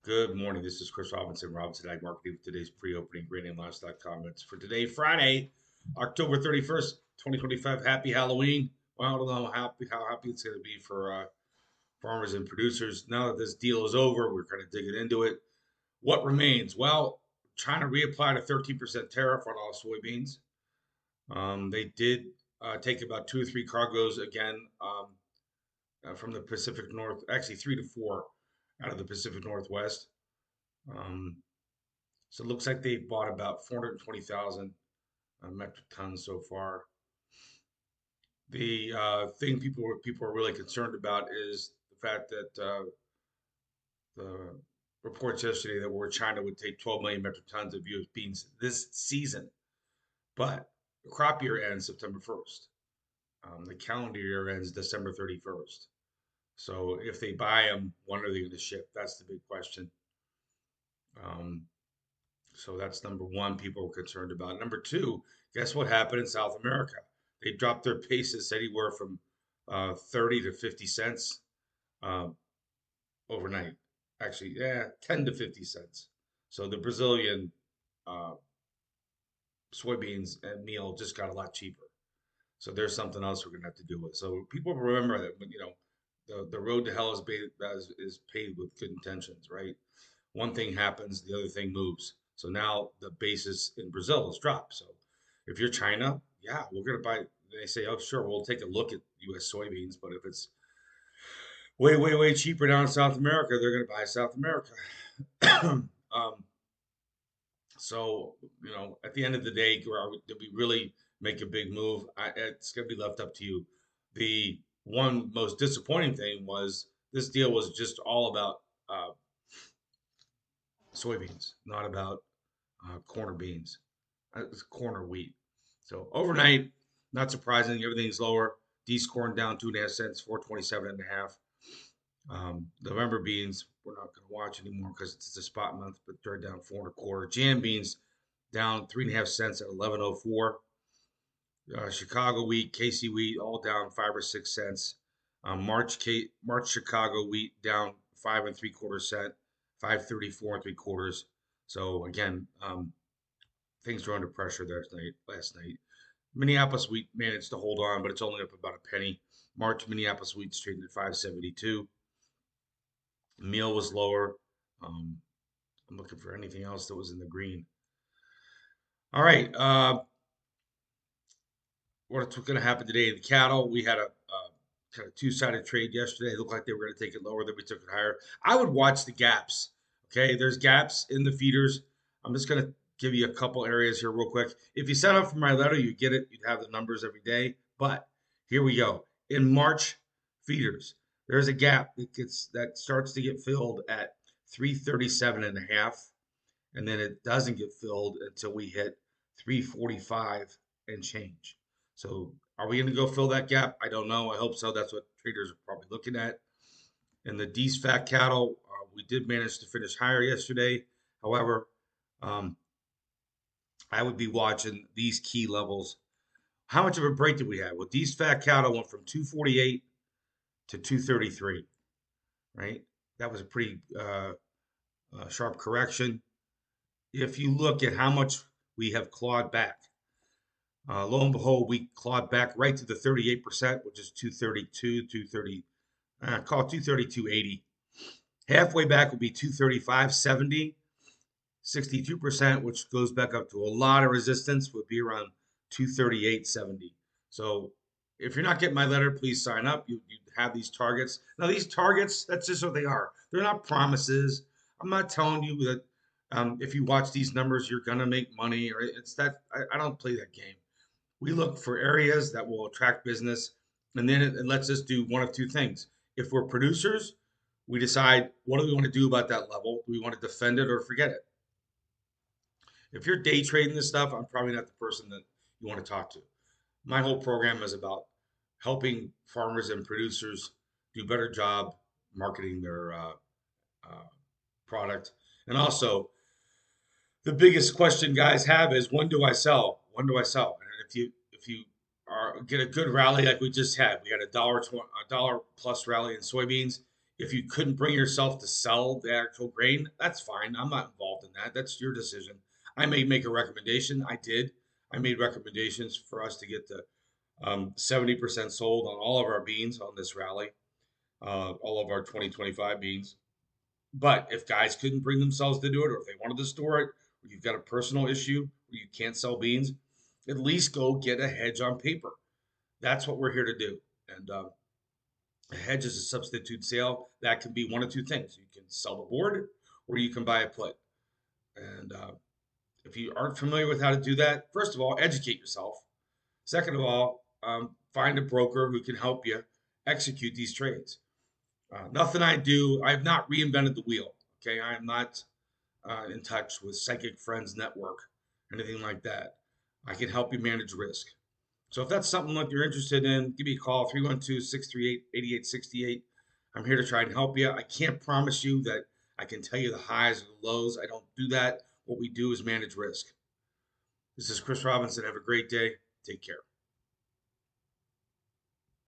Good morning. This is Chris Robinson, Robinson Ag Marketing for today's pre-opening grain and livestock comments. For today, Friday, October 31st, 2025. Happy Halloween. Well, I don't know how happy it's going to be for farmers and producers. Now that this deal is over, we're kind of digging into it. What remains? Well, China reapplied a 13% tariff on all soybeans. They did take about two or three cargoes again from the Pacific North, actually three to four out of the Pacific Northwest. Um, So it looks like they've bought about 420,000 metric tons so far. The thing people are really concerned about is the fact that the reports yesterday that where China would take 12 million metric tons of U.S. beans this season, but the crop year ends September 1st. The calendar year ends December 31st. So if they buy them, when are they going to ship? That's the big question. Um, So that's number one, people were concerned about. Number two, guess what happened in South America? They dropped their paces anywhere from 30 to 50 cents um, overnight. Actually, yeah, 10 to 50 cents. So the Brazilian uh, soybeans and meal just got a lot cheaper. So there's something else we're going to have to deal with. So people remember that, the road to hell is paved with good intentions, right? One thing happens, the other thing moves. So now the basis in Brazil has dropped. So if you're China, yeah, we're going to buy. They say, oh, sure, we'll take a look at U.S. soybeans, but if it's way, way, way cheaper down in South America, they're going to buy South America. um, so at the end of the day, did we really make a big move? It's going to be left up to you. The one most disappointing thing was this deal was just all about uh, soybeans, not about corner beans, corner wheat. So overnight, not surprising, everything's lower. D's corn down 2.5 cents, 427 and a half. November beans, we're not going to watch anymore because it's a spot month, but they're down 4.25. Jam beans down 3.5 cents at 11.04. Chicago wheat, KC wheat, all down 5 or 6 cents. March Chicago wheat down 5 3/4 cent, 534 3/4. So again, things are under pressure there last night. Minneapolis wheat managed to hold on, but it's only up about a penny. March Minneapolis wheat's trading at 572. Meal was lower. Um, I'm looking for anything else that was in the green. All right. What's going to happen today in the cattle? We had a kind of two-sided trade yesterday. It looked like they were going to take it lower, then we took it higher. I would watch the gaps. Okay, there's gaps in the feeders. I'm just going to give you a couple areas here real quick. If you sign up for my letter, you get it. You'd have the numbers every day. But here we go. In March feeders, there's a gap that starts to get filled at 337 and a half, and then it doesn't get filled until we hit 345 and change. So are we going to go fill that gap? I don't know. I hope so. That's what traders are probably looking at. And the D's fat cattle, we did manage to finish higher yesterday. However, um, I would be watching these key levels. How much of a break did we have? Well, these fat cattle went from 248 to 233, right? That was a pretty sharp correction. If you look at how much we have clawed back, lo and behold, we clawed back right to the 38%, which is 232, 230, call it 232.80. Halfway back will be 235.70. 62%, which goes back up to a lot of resistance, would be around 238.70. So if you're not getting my letter, please sign up. You have these targets. Now, these targets, that's just what they are. They're not promises. I'm not telling you that if you watch these numbers, you're going to make money. Or it's that I don't play that game. We look for areas that will attract business, and then it lets us do one of two things. If we're producers, we decide what do we want to do about that level? Do we want to defend it or forget it? If you're day trading this stuff, I'm probably not the person that you want to talk to. My whole program is about helping farmers and producers do a better job marketing their uh, product. And also, the biggest question guys have is when do I sell? When do I sell? And if you get a good rally like we just had, we had a dollar plus rally in soybeans. If you couldn't bring yourself to sell the actual grain, that's fine. I'm not involved in that. That's your decision. I may make a recommendation. I did. I made recommendations for us to get the 70% sold on all of our beans on this rally, all of our 2025 beans. But if guys couldn't bring themselves to do it, or if they wanted to store it, or you've got a personal issue where you can't sell beans, at least go get a hedge on paper. That's what we're here to do. And a hedge is a substitute sale. That can be one of two things. You can sell the board or you can buy a put. And if you aren't familiar with how to do that, first of all, educate yourself. Second of all, find a broker who can help you execute these trades. Nothing I do, I've not reinvented the wheel. Okay, I am not in touch with Psychic Friends Network, anything like that. I can help you manage risk. So if that's something that you're interested in, give me a call, 312-638-8868. I'm here to try and help you. I can't promise you that I can tell you the highs or the lows. I don't do that. What we do is manage risk. This is Chris Robinson. Have a great day. Take care.